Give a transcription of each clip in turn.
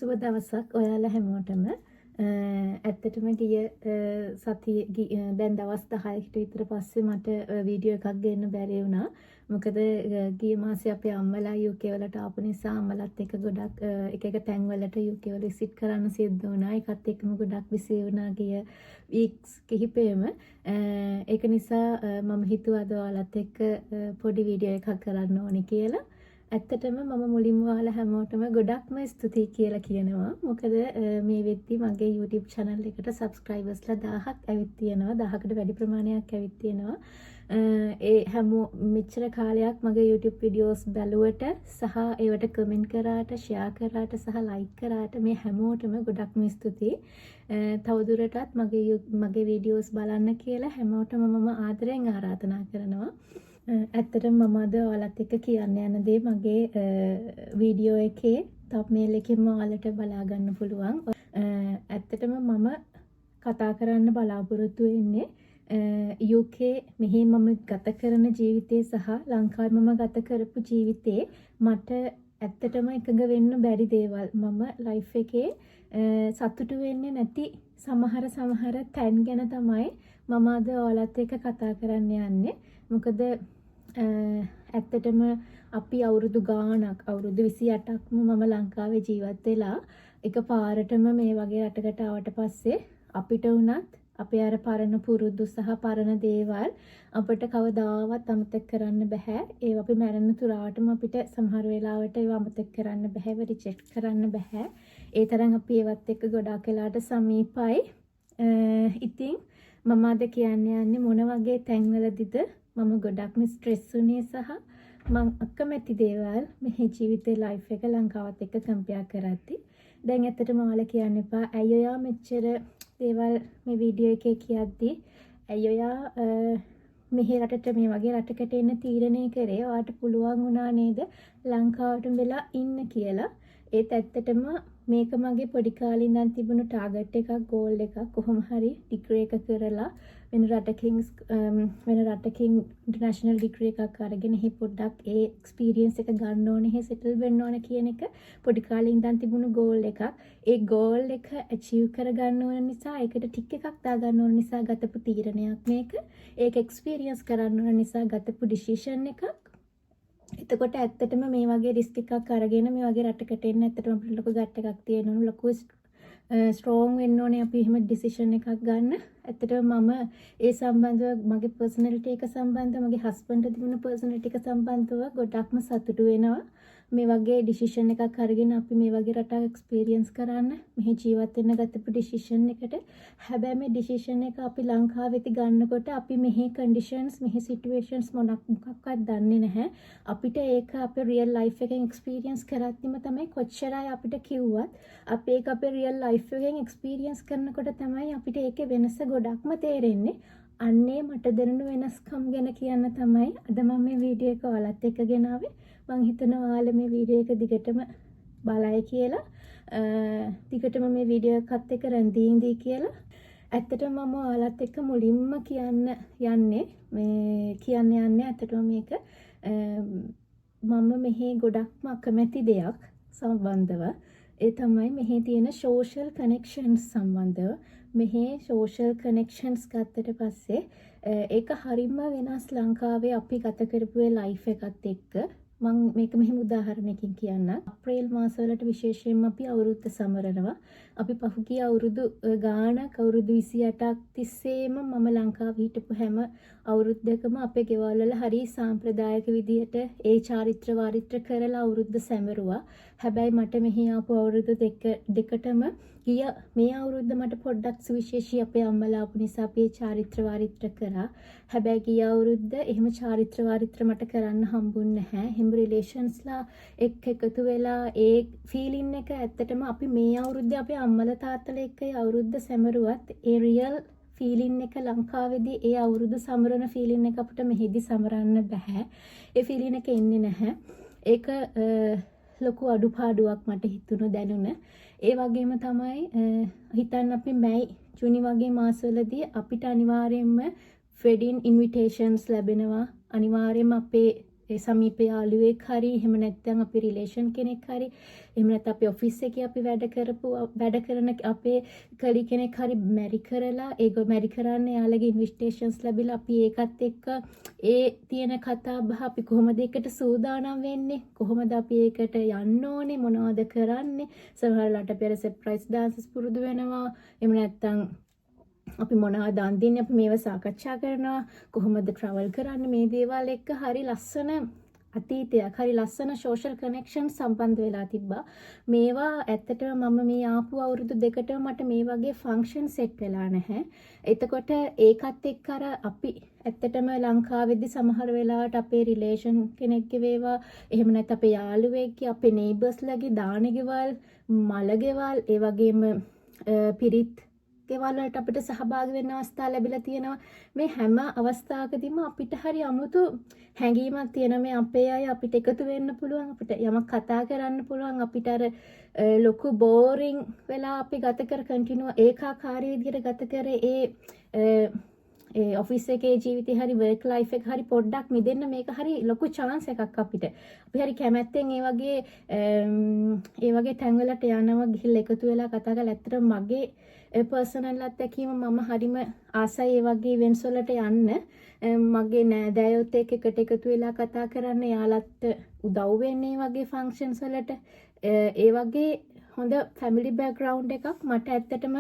සුබ දවසක් ඔයාලා හැමෝටම. ඇත්තටම ගිය සතියේ දැන් දවස් 10කට විතර පස්සේ මට වීඩියෝ එකක් ගන්න බැරි වුණා. මොකද ගිය මාසේ අපේ අම්මලා UK වලට ආපු නිසා අම්මලාත් එක්ක ගොඩක් එක තැන් වලට UK වල විසිට් කරන්න සිද්ධ වුණා. ඒකත් එක්කම ගොඩක් බිසි වුණා ගිය වීක්ස් කිහිපෙම. ඒක නිසා මම හිතුවා අද ඔයාලත් එක්ක පොඩි වීඩියෝ එකක් කරන්න ඕනේ කියලා. ඇත්තටම මම මුලින්ම ඔයාලා හැමෝටම ගොඩක්ම ස්තුතියි කියලා කියනවා. මොකද මේ වෙද්දි මගේ YouTube channel එකට subscribersලා 1000ක් ඇවිත් තියෙනවා. 1000කට වැඩි ප්‍රමාණයක් ඇවිත් තියෙනවා. ඒ හැමෝ මෙච්චර කාලයක් මගේ YouTube videos බැලුවට සහ ඒවට comment කරාට, share කරාට සහ like කරාට මේ හැමෝටම ගොඩක්ම ස්තුතියි. තවදුරටත් මගේ videos බලන්න කියලා හැමෝටම මම ආදරෙන් ආරාධනා කරනවා. ඇත්තටම මම අද ඔයාලත් එක්ක කියන්න යන දේ මගේ වීඩියෝ එකේ thumbnail එකෙන්ම ඔයාලට බලා ගන්න පුළුවන්. ඇත්තටම මම කතා කරන්න බලාපොරොත්තු වෙන්නේ UK මෙහි මම ගත කරන ජීවිතේ සහ ලංකාවේ මම ගත කරපු ජීවිතේ මට ඇත්තටම එකඟ වෙන්න බැරි දේවල් මම ලයිෆ් එකේ සතුටු වෙන්නේ නැති සමහර තැන් ගැන තමයි මම අද ඔයාලත් එක්ක කතා කරන්න යන්නේ. මොකද ඇත්තටම අපි අවුරුදු ගාණක් අවුරුදු 28ක්ම මම ලංකාවේ ජීවත් වෙලා එකපාරටම මේ වගේ රටකට ආවට පස්සේ අපිට උනත් අපේ අර පරණ පුරුදු සහ පරණ දේවල් අපිට කවදාවත් අමතක කරන්න බෑ. ඒව අපි මැරෙන තුරාටම අපිට සමහර වෙලාවට ඒව අමතක කරන්න බෑ, රිජෙක්ට් කරන්න බෑ. ඒ තරම් අපි ඒවත් එක්ක ගොඩාක් වෙලාට සමීපයි. ඉතින් මම අද කියන්න යන්නේ මොන වගේ තැන්වලදීද මම ගොඩක්ම ස්ට්‍රෙස් වුණේ සහ මම අකමැති දේවල් මේ ජීවිතේ ලයිෆ් එක ලංකාවත් එක්ක කම්පෙයාර් කරද්දි දැන් ඇත්තටම ඔයාලා කියන්න එපා ඇයි ඔයා මෙච්චර දේවල් මේ වීඩියෝ එකේ කියද්දි ඇයි ඔයා මෙහි රටට මේ වගේ රටකට එන්න තීරණය කරේ ඔයාට පුළුවන් වුණා නේද ලංකාවට වෙලා ඉන්න කියලා. ඒත් ඇත්තටම මේක මගේ පොඩි කාලේ ඉඳන් තිබුණු ටාගට් එකක්, ගෝල් එකක්. කොහොම හරි ඩිග්‍රී එක කරලා වෙන රටකින් ඉන්ටර්නැෂනල් ඩිග්‍රී එකක් අරගෙන එහි පොඩ්ඩක් ඒ එක්ස්පීරියන්ස් එක ගන්න ඕනේ, එහි සෙටල් වෙන්න ඕනේ කියන එක පොඩි කාලේ ඉඳන් තිබුණු ගෝල් එකක්. ඒ ගෝල් එක අචීව් කරගන්න ඕන නිසා ඒකට ටික් එකක් දාගන්න ඕන නිසා ගතපු තීරණයක් මේක. ඒක එක්ස්පීරියන්ස් කරන්න ඕන නිසා ගතපු ඩිසිෂන් එකක්. එතකොට ඇත්තටම මේ වගේ රිස්ක් එකක් අරගෙන මේ වගේ රටකට එන්න ඇත්තටම අපිට ලොකු ගැට් එකක් තියෙනවා. ලොකු ස්ට්‍රෝං වෙන්න ඕනේ අපි එහෙම ඩිසිෂන් එකක් ගන්න. ඇත්තටම මම ඒ සම්බන්ධව මගේ පර්සනැලිටි එක සම්බන්ධව මගේ හස්බන්ඩ්ට තිබුණ පර්සනැලිටි එක සම්බන්ධව ගොඩක්ම සතුටු වෙනවා. මේ වගේ ඩිසිෂන් එකක් අරගෙන අපි මේ වගේ රටක් එක්ස්පීරියන්ස් කරන්න මෙහි ජීවත් වෙන්න ගත්තපු ඩිසිෂන් එකට. හැබැයි මේ ඩිසිෂන් එක අපි ලංකාවේදී ගන්නකොට අපි මෙහි කන්ඩිෂන්ස් මෙහි සිටුේෂන්ස් මොකක්වත් දන්නේ නැහැ. අපිට ඒක අපේ රියල් ලයිෆ් එකෙන් එක්ස්පීරියන්ස් කරද්දිම තමයි කොච්චරයි අපිට කිව්වත් අපි ඒක අපේ රියල් ලයිෆ් එකෙන් එක්ස්පීරියන්ස් කරනකොට තමයි අපිට ඒකේ වෙනස ගොඩක්ම තේරෙන්නේ. අන්නේ මට දැනුණු වෙනස්කම් ගැන කියන්න තමයි අද මම මේ වීඩියෝ එක ඔයාලත් එක්ක ගෙනාවේ. මං හිතනවා ඔයාලා මේ වීඩියෝ එක දිගටම බලයි කියලා. දිගටම මේ වීඩියෝ එකත් එක්ක රැඳී කියලා. ඇත්තටම මම ඔයාලත් එක්ක මුලින්ම කියන්න යන්නේ ඇත්තටම මේක මම මෙහි ගොඩක්ම අකමැති දෙයක් සම්බන්ධව. ඒ තමයි මෙහි තියෙන social connections සම්බන්ධව. මෙහි social connections ගත්තට පස්සේ ඒක හරියම වෙනස් ලංකාවේ අපි ගත කරපු ලයිෆ් එකත් එක්ක. මම මේක මෙහෙම උදාහරණයකින් කියන්න. අප්‍රේල් මාසවලට විශේෂයෙන්ම අපි අවුරුද්ද සමරනවා. අපි පහුගිය අවුරුදු ගාණක් අවුරුදු 28ක් තිස්සේම මම ලංකාවේ හිටපු හැම අවුරුද්දකම අපේ ගෙවල් වල හරි සාම්ප්‍රදායික විදියට ඒ චාරිත්‍ර වාරිත්‍ර කරලා අවුරුද්ද සැමරුවා. හැබැයි මට මෙහි ආපු අවුරුදු දෙකටම ගිය මේ අවුරුද්ද මට පොඩ්ඩක් සුවිශේෂී අපේ අම්මලා ආපු නිසා අපි චාරිත්‍ර වාරිත්‍ර කරා. හැබැයි ගිය අවුරුද්ද එහෙම චාරිත්‍ර වාරිත්‍ර මට කරන්න හම්බුන්නේ නැහැ. එහෙම රිලේෂන්ස්ලා එක්ක එකතු වෙලා ඒ ෆීලින් එක ඇත්තටම අපි මේ අවුරුද්දේ අපේ අම්මලා තාත්තලා එක්ක අවුරුද්ද සැමරුවත් ඒ රියල් ෆීලින් එක ලංකාවේදී ඒ අවුරුදු සමරන ෆීලින් එක අපිට මෙහෙදි සමරන්න බෑ. ඒ ෆීලින් එක එන්නේ නැහැ. ඒක ලොකු අඩුපාඩුවක් මට හිතුණු දැනුණ. ඒ වගේම තමයි හිතන්න අපි මැයි ජූනි වගේ මාසවලදී අපිට අනිවාර්යයෙන්ම වෙඩින් ඉන්විටේෂන්ස් ලැබෙනවා. අනිවාර්යයෙන්ම අපේ ඒ සමීප යාළුවෙක් හරි එහෙම නැත්නම් අපි රිලේෂන් කෙනෙක් හරි එහෙම නැත්නම් අපේ ඔෆිස් එකේ අපි වැඩ කරන අපේ කලි කෙනෙක් හරි මැරි කරලා ඒක මැරි කරන්න යාළගේ ඉන්විටේෂන්ස් ලැබිලා අපි ඒකත් එක්ක ඒ තියෙන කතා බහ අපි කොහොමද ඒකට සූදානම් වෙන්නේ කොහොමද අපි ඒකට යන්න ඕනේ මොනවද කරන්නේ සමහරවිට අපි සර්ප්‍රයිස් ඩාන්සස් පුරුදු වෙනවා එහෙම නැත්නම් අපි මොනවද අඳින්නේ අපි මේව සාකච්ඡා කරනවා කොහොමද ට්‍රැවල් කරන්නේ මේ දේවල් එක්ක හරි ලස්සන අතීතයක් හරි ලස්සන සෝෂල් කනෙක්ෂන් සම්බන්ධ වෙලා තිබ්බා මේවා ඇත්තටම මම මේ ආපු අවුරුදු දෙකටම මට මේ වගේ ෆන්ක්ෂන් සෙට් වෙලා නැහැ එතකොට ඒකත් එක්ක අර අපි ඇත්තටම ලංකාවේදී සමහර වෙලාවට අපේ රිලේෂන් කෙනෙක්ගේ වේවා එහෙම නැත්නම් අපේ යාළුවෙක්ගේ අපේ නේබර්ස්ලාගේ දානගෙවල් මලගෙවල් ඒ වගේම පිරිත් ගෙවල් වලට අපිට සහභාගී වෙන්න අවස්ථා ලැබිලා තියෙනවා මේ හැම අවස්ථාවකදීම අපිට හරි අමුතු හැඟීමක් තියෙන මේ අපේ අය අපිට එකතු වෙන්න පුළුවන් අපිට යමක් කතා කරන්න පුළුවන් අපිට අර ලොකු බෝරින් වෙලා අපි ගත කර කන්ටිනියු ඒකාකාරී විදිහට ගත කර ඒ ඔෆිස් එකේ ජීවිතේ හරි වර්ක් ලයිෆ් එක හරි පොඩ්ඩක් මිදෙන්න මේක හරි ලොකු chance එකක් අපිට. අපි හරි කැමැත්තෙන් ඒ වගේ තැන්වලට යනවා ගිහිල්ලා එකතු වෙලා කතා කරලා ඇත්තටම මගේ පර්සනල් අත්දැකීම මම හරිම ආසයි ඒ වගේ ඉවෙන්ට්ස් වලට යන්න. මගේ නෑදෑයොත් එක්ක එකට එකතු වෙලා කතා කරන්න යාලත් උදව් වෙන්නේ වගේ ෆන්ක්ෂන්ස් වලට. ඒ වගේ හොඳ ෆැමිලි බෑග්ග්‍රවුන්ඩ් එකක් මට ඇත්තටම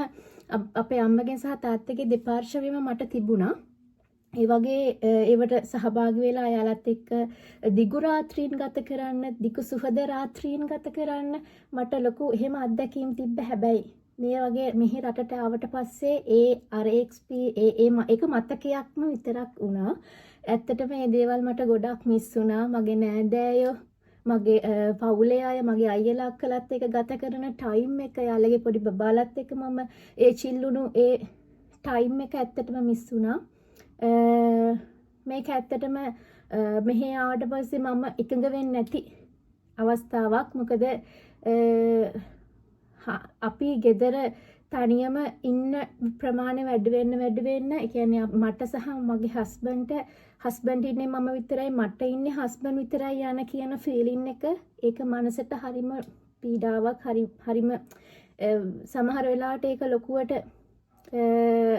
අපේ අම්මගෙන් සහ තාත්තගේ දෙපාර්ශ්වයෙන්ම මට තිබුණා. ඒ වගේ ඒවට සහභාගී වෙලා යාලත් එක්ක දිගු රාත්‍රීන් ගත කරන්න, දිගු සුහද රාත්‍රීන් ගත කරන්න මට ලොකු එහෙම අත්දැකීම් තිබ්බ. හැබැයි මේ වගේ මෙහි රටට ආවට පස්සේ ඒක මතකයක්ම විතරක් වුණා. ඇත්තටම මේ දේවල් මට ගොඩක් මිස් වුණා. මගේ නෑදෑයෝ මගේ පවුලේ අය මගේ අයියලා අක්කලාත් එක්ක ගත කරන ටයිම් එක යාළගේ පොඩි බබාලත් එක්ක මම ඒ චිල්ලුණු ඒ ටයිම් එක ඇත්තටම මිස් වුණා. මේක ඇත්තටම මෙහි ආවට පස්සේ මම එකඟ වෙන්නේ නැති අවස්ථාවක්. මොකද අපි ගෙදර තනියම ඉන්න ප්‍රමාණය වැඩි වෙන්න ඒ කියන්නේ මට සහ මගේ හස්බන්ඩ් ඉන්නේ මම විතරයි මට ඉන්නේ හස්බන්ඩ් විතරයි යන කියන ෆීලින් එක ඒක මනසට හරිම පීඩාවක් හරිම සමහර වෙලාවට ඒක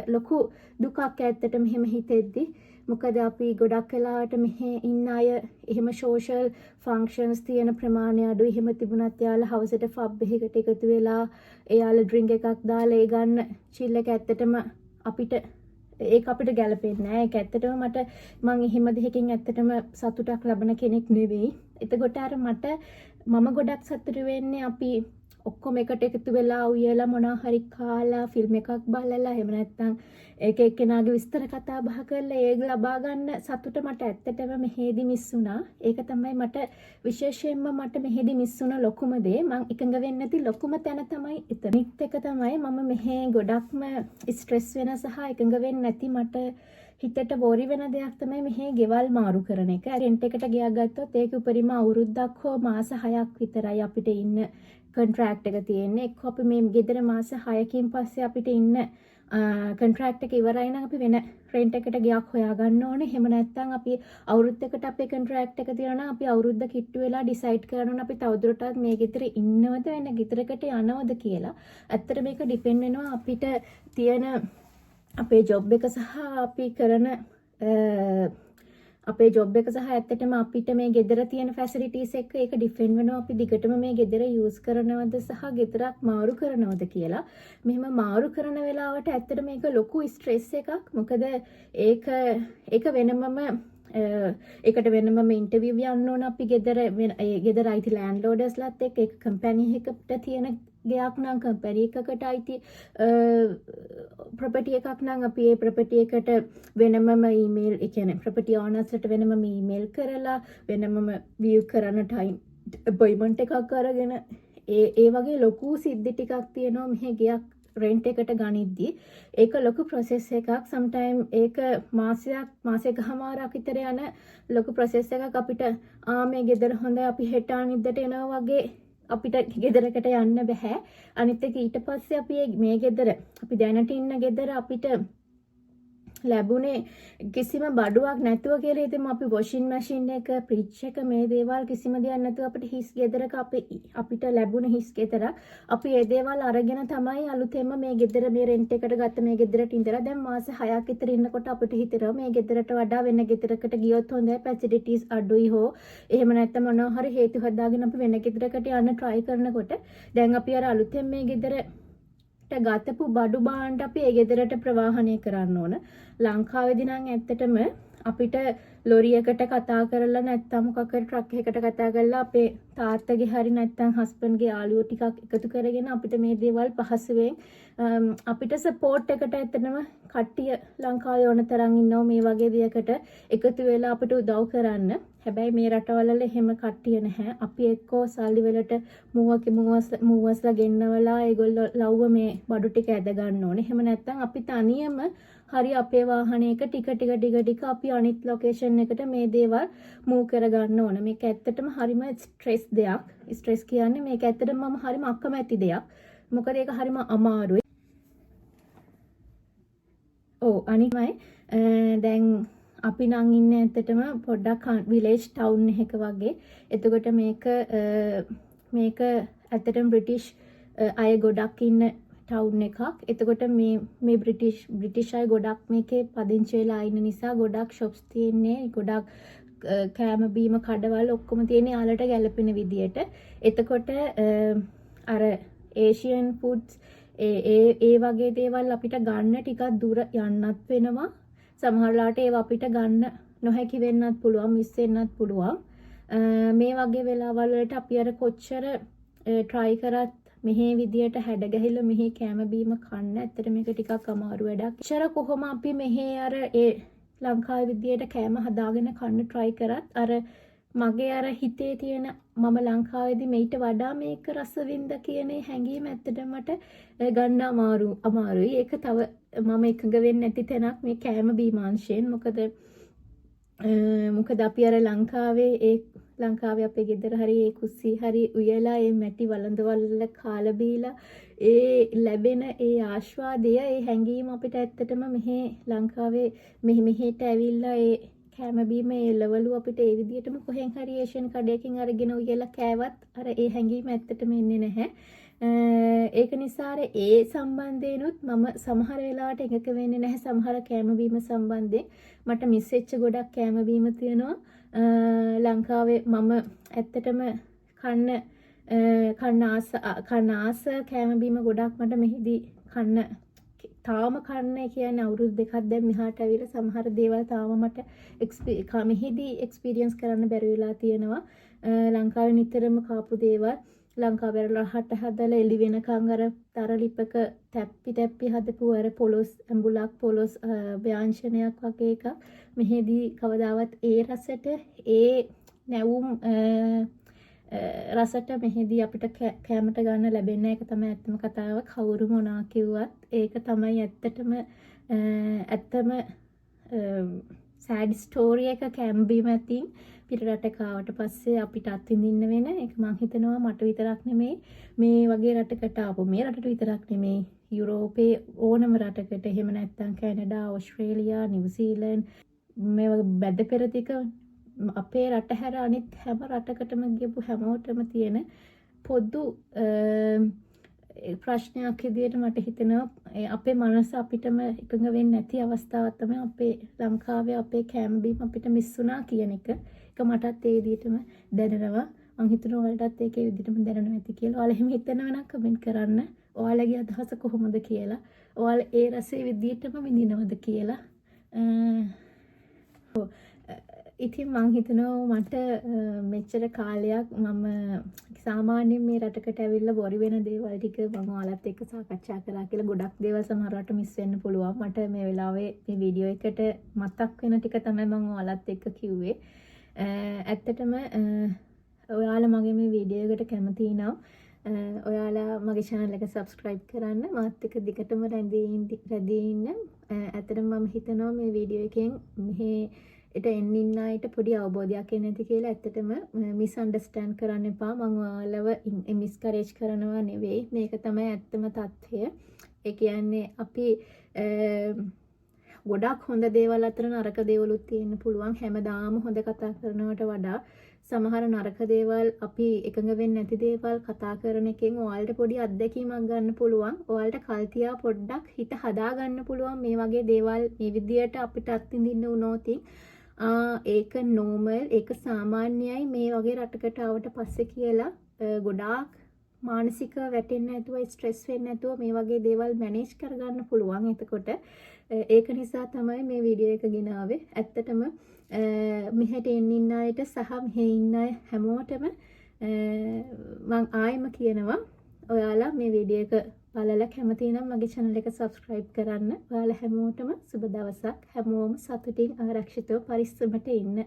ලොකු දුකක් ඇත්තටම මෙහෙම හිතෙද්දි මොකද අපි ගොඩක් වෙලාවට මෙහෙ ඉන්න අය එහෙම සෝෂල් ෆන්ක්ෂන්ස් තියෙන ප්‍රමාණය අඩුයි. එහෙම තිබුණත් යාළ හවසට ෆබ් එකකට එකතු වෙලා එයාලා ඩ්‍රින්ක් එකක් දාලා ඒ ගන්න චිල් එක ඇත්තටම ඒක අපිට ගැලපෙන්නේ නැහැ. ඒක ඇත්තටම මම එහෙම දෙයකින් ඇත්තටම සතුටක් ලබන කෙනෙක් නෙවෙයි. එතකොට අර මම ගොඩක් සතුටු වෙන්නේ අපි ඔක්කොම එකට එකතු වෙලා උයලා මොනවා හරි කාලා ෆිල්ම් එකක් බලලා එහෙම නැත්නම් එක එක්කෙනාගේ විස්තර කතා බහ කරලා ඒක ලබා ගන්න සතුට මට ඇත්තටම මෙහෙදි මිස් වුණා. ඒක තමයි මට විශේෂයෙන්ම මට මෙහෙදි මිස් වුණ ලොකුම දේ. මම එකඟ වෙන්නේ නැති ලොකුම තැන තමයි එතනිත් එක තමයි මම මෙහෙ ගොඩක්ම ස්ට්‍රෙස් වෙන සහ එකඟ වෙන්නේ නැති මට හිතට බොරි වෙන දෙයක් තමයි මෙහෙ ගෙවල් මාරු කරන එක. රෙන්ට් එකට ගියා ගත්තොත් ඒක උපරිම අවුරුද්දක් හෝ මාස 6ක් විතරයි අපිට ඉන්න කොන්ට්‍රැක්ට් එක තියෙන්නේ. එක්ක අපි මේ ගෙදර මාස 6කින් පස්සේ අපිට ඉන්න කොන්ට්‍රැක්ට් එක ඉවරයි නම් අපි වෙන රෙන්ට් එකට ගියක් හොයා ගන්න ඕනේ. එහෙම නැත්නම් අපි අවුරුද්දකට අපේ කොන්ට්‍රැක්ට් එක තියෙනවා නම් අපි අවුරුද්ද කිට්ටු වෙලා ඩිසයිඩ් කරනවා අපි තවදුරටත් මේ ගෙදර ඉන්නවද වෙන ගෙදරකට යනවද කියලා. ඇත්තට මේක ඩිපෙන්ඩ් වෙනවා අපිට තියෙන අපේ ජොබ් එක සහ අපි කරන අපේ ජොබ් එක සහ ඇත්තටම අපිට මේ ගෙදර තියෙන ෆැසිලිටිස් එක්ක ඒක ඩිෆෙන්ඩ් වෙනවා අපි දිගටම මේ ගෙදර යූස් කරනවද සහ ගෙදරක් මාරු කරනවද කියලා. මෙහෙම මාරු කරන වෙලාවට ඇත්තට මේක ලොකු ස්ට්‍රෙස් එකක්. මොකද ඒක වෙනමම ඒකට වෙනමම ඉන්ටර්විව් යන්න ඕන අපි ගෙදර අයිති ලෑන්ඩ්ලෝඩර්ස්ලාත් එක්ක ඒක කම්පැනි එකකට තියෙන ගයක් නම් කම්පැනි එකකට අයිති ප්‍රොපර්ටි එකක් නම් අපි ඒ ප්‍රොපර්ටි එකට වෙනමම ඊමේල් ඒ කියන්නේ ප්‍රොපර්ටි ඕනර්ස්ලට වෙනමම ඊමේල් කරලා වෙනමම විව් කරන ටයිම් අපොයින්ට්මන්ට් එකක් අරගෙන ඒ වගේ ලොකු සිද්ධි ටිකක් තියෙනවා මෙහි ගයක් රෙන්ට් එකට ගනිද්දි ඒක ලොකු ප්‍රොසෙස් එකක්. සම්ටයිම් ඒක මාසයකමාරක් විතර යන ලොකු ප්‍රොසෙස් එකක්. අපිට මේ ගෙදර හොඳයි අපි හෙට අනිද්දට එනවා වගේ අපිට ගෙදරකට යන්න බෑ. අනිත් එක ඊට පස්සේ අපි මේ ගෙදර අපි දැනට ඉන්න ගෙදර අපිට ලැබුණේ කිසිම බඩුවක් නැතුව කියලා හිතමු අපි වොෂින් මැෂින් එක ෆ්‍රිජ් එක මේ දේවල් කිසිම දෙයක් නැතුව අපිට හිස් ගෙදරක අපිට ලැබුණ හිස් ගෙදර අපි ඒ දේවල් අරගෙන තමයි අලුතෙන්ම මේ ගෙදර මේ රෙන්ට් එකට ගත්ත මේ ගෙදරට ඉඳලා දැන් මාස 6ක් විතර ඉන්නකොට අපිට හිතෙනවා මේ ගෙදරට වඩා වෙන ගෙදරකට ගියොත් හොඳයි ෆැසිලිටිස් අඩුයි හෝ එහෙම නැත්නම් මොනවා හරි හේතු හදාගෙන අපි වෙන ගෙදරකට යන්න try කරනකොට දැන් අපි අර අලුතෙන් මේ ගෙදර ගතපු බඩු බාණ්ඩ අපි ඒ ගෙදරට ප්‍රවාහනය කරන්න ඕන. ලංකාවේදී නම් ඇත්තටම අපිට ලොරියකට කතා කරලා නැත්නම් මොකක් හරි ට්‍රක් එකකට කතා කරලා අපේ තාත්තගේ හරි නැත්නම් හස්බන්ඩ්ගේ යාළුවෝ ටිකක් එකතු කරගෙන අපිට මේ දේවල් පහසුවෙන් අපිට සපෝට් එකට ඇත්තටම කට්ටිය ලංකාවේ ඕන තරම් ඉන්නවා මේ වගේ දෙයකට එකතු වෙලා අපිට උදව් කරන්න. හැබැයි මේ රටවල එහෙම කට්ටිය නැහැ. අපි එක්කෝ සල්ලි වලට මූවස්ලා ගෙන්නවලා ඒගොල්ලෝ ලව්ව මේ බඩු ටික ඇද ගන්න ඕනේ. එහෙම නැත්නම් අපි තනියම හරි අපේ වාහනයක ටික අපි අනිත් ලොකේෂන් එකට මේ දේවල් මූව් කර ගන්න ඕන. මේක ඇත්තටම හරිම ස්ට්‍රෙස් දෙයක්. ස්ට්‍රෙස් කියන්නේ මේක ඇත්තටම මම හරිම අකමැති දෙයක්. මොකද ඒක හරිම අමාරුයි. අනිත්මයි දැන් අපි නම් ඉන්නේ ඇත්තටම පොඩ්ඩක් විලේජ් ටවුන් එකක වගේ. එතකොට මේක ඇත්තටම බ්‍රිටිෂ් අය ගොඩක් ඉන්න ටවුන් එකක්. එතකොට මේ බ්‍රිටිෂ් අය ගොඩක් මේකේ පදිංචි වෙලා ඉන්න නිසා ගොඩක් shops තියෙන්නේ. ගොඩක් කෑම බීම කඩවල් ඔක්කොම තියෙන්නේ යාලට ගැලපෙන විදියට. එතකොට අර ඒෂියන් ෆුඩ්ස් ඒ වගේ දේවල් අපිට ගන්න ටිකක් දුර යන්නත් වෙනවා. සමහරලාට ඒව අපිට ගන්න නොහැකි වෙන්නත් පුළුවන්, මිස් වෙන්නත් පුළුවන්. මේ වගේ වෙලාවල් වලට අපි අර කොච්චර try කරත් මෙහි විදියට හැඩ ගැහිලා මෙහි කැම බීම කන්න ඇත්තට මේක ටිකක් අමාරු වැඩක්. ඉතර කොහොම අපි මෙහි අර ඒ ලංකාවේ විදියට කැම හදාගෙන කන්න try කරත් අර මගේ අර හිතේ තියෙන මම ලංකාවේදී මේිට වඩා මේක රස විඳ කියන හැඟීම ඇත්තටම මට ගන්න අමාරුයි. ඒක තව මම එකඟ වෙන්නේ නැති තැනක් මේ කැම බීමාංශයෙන්. මොකද අපි අර ලංකාවේ අපේ ගෙදර හරි ඒ කුස්සී හරි උයලා ඒ මැටි වළඳවල කාලා බීලා ඒ ලැබෙන ඒ ආස්වාදය ඒ හැඟීම අපිට ඇත්තටම මෙහි ලංකාවේ මෙහෙට ඇවිල්ලා ඒ කැම බීම ඒ ලෙවලු අපිට ඒ විදිහටම කොහෙන් හරි ඒෂියන් කඩේකින් අරගෙන උයලා කෑවත් අර ඒ හැඟීම ඇත්තටම එන්නේ නැහැ. ඒක නිසා ඒ සම්බන්ධයෙන්ුත් මම සමහර වෙලාවට එකක වෙන්නේ නැහැ. සමහර කැම බීම සම්බන්ධයෙන් මට මිස් වෙච්ච ගොඩක් කැම බීම තියෙනවා. ලංකාවේ මම ඇත්තටම කන්න ආස කැම බීම ගොඩක් මට මෙහිදී තාම කන්නේ කියන්නේ අවුරුදු දෙකක් දැන් මෙහාට ඇවිල්ලා සමහර දේවල් තාම මට මෙහිදී එක්ස්පීරියන්ස් කරන්න බැරි වෙලා තියෙනවා. ලංකාවේ නිතරම කාපු දේවල් ලංකාවේ රහට හදලා එලි වෙනකන් අර තරලිපක තැප්පි හදපු අර ඇඹුලක් පොලොස් ව්‍යංජනයක් වගේ එකක් මෙහිදී කවදාවත් ඒ රසට ඒ නැවුම් රසට මෙහිදී අපිට කැමට ගන්න ලැබෙන්නේ නැහැ. ඒක තමයි ඇත්තම කතාව. කවුරු මොනවා කිව්වත් ඒක තමයි ඇත්තම සෑඩ් ස්ටෝරි එක කැම් බීම ඇතින් පිටරට කාවට පස්සේ අපිට අත්විඳින්න වෙන ඒක මම හිතනවා මට විතරක් නෙමෙයි මේ වගේ රටකට ආපු මේ රටට විතරක් නෙමෙයි යුරෝපේ ඕනම රටකට එහෙම නැත්නම් කැනඩා ඕස්ට්‍රේලියා නිව්සීලන්ත මේ වගේ බැද පෙරදික අපේ රට හැර අනිත් හැම රටකටම ගියපු හැමෝටම තියෙන පොදු ප්‍රශ්නයක් විදියට මට හිතෙනවා අපේ මනස අපිටම එකඟ වෙන්නේ නැති අවස්ථාවක් තමයි අපේ ලංකාවේ අපේ කැම් බීම අපිට මිස් වුණා කියන එක. ඒක මටත් ඒ විදිහටම දැනෙනවා. මං හිතනවා ඔයාලටත් ඒක ඒ විදිහටම දැනෙනවා ඇති කියලා. ඔයාලා එහෙම හිතනවා නම් කමෙන්ට් කරන්න. ඔයාලගේ අදහස කොහොමද කියලා. ඔයාලා ඒ රසයේ විදිහටම විඳිනවද කියලා. ඉතින් මං හිතනවා මට මෙච්චර කාලයක් මම සාමාන්‍යයෙන් මේ රටකට ඇවිල්ලා බොරි වෙන දේවල් ටික මම ඔයාලත් එක්ක සාකච්ඡා කරා කියලා ගොඩක් දේවල් සමහරවට මිස් වෙන්න පුළුවන්. මට මේ වෙලාවේ මේ වීඩියෝ එකට මතක් වෙන ටික තමයි මම ඔයාලත් එක්ක කිව්වේ. ඇත්තටම ඔයාලා මගේ මේ වීඩියෝ එකට කැමති නම් ඔයාලා මගේ channel එක subscribe කරන්න. මාත් එක්ක දිගටම රැඳී ඉන්න. ඇත්තටම මම හිතනවා මේ වීඩියෝ එකෙන් එට එන්නින්න අයට පොඩි අවබෝධයක් එන්නේ නැති කියලා. ඇත්තටම මිස්අන්ඩර්ස්ටෑන්ඩ් කරන්න එපා. මම ඔයාලව මිස්කරේජ් කරනවා නෙවෙයි. මේක තමයි ඇත්තම තත්ත්වය. ඒ කියන්නේ අපි ගොඩක් හොඳ දේවල් අතර නරක දේවලුත් තියෙන්න පුළුවන්. හැමදාම හොඳ කතා කරනවට වඩා සමහර නරක දේවල් අපි එකඟ වෙන්නේ නැති දේවල් කතා කරන එකෙන් ඔයාලට පොඩි අත්දැකීමක් ගන්න පුළුවන්. ඔයාලට කල්තියා පොඩ්ඩක් හිත හදා ගන්න පුළුවන් මේ වගේ දේවල් මේ විදියට අපිට අත්විඳින්න වුණොත් ඒක නෝමල්, ඒක සාමාන්‍යයි මේ වගේ රටකට ආවට පස්සේ කියලා ගොඩාක් මානසික වැටෙන්නේ නැතුව ස්ට්‍රෙස් වෙන්නේ නැතුව මේ වගේ දේවල් මැනේජ් කරගන්න පුළුවන්. එතකොට ඒක නිසා තමයි මේ වීඩියෝ එක ගෙනාවේ. ඇත්තටම මෙහෙට ඉන්න අයට සහ මෙහෙ ඉන්න අය හැමෝටම මම ආයෙම කියනවා ඔයාලා මේ වීඩියෝ එක බලලා කැමති නම් මගේ channel එක subscribe කරන්න. ඔයාලා හැමෝටම සුබ දවසක්. හැමෝම සතුටින් ආරක්ෂිතව පරිස්සමට ඉන්න.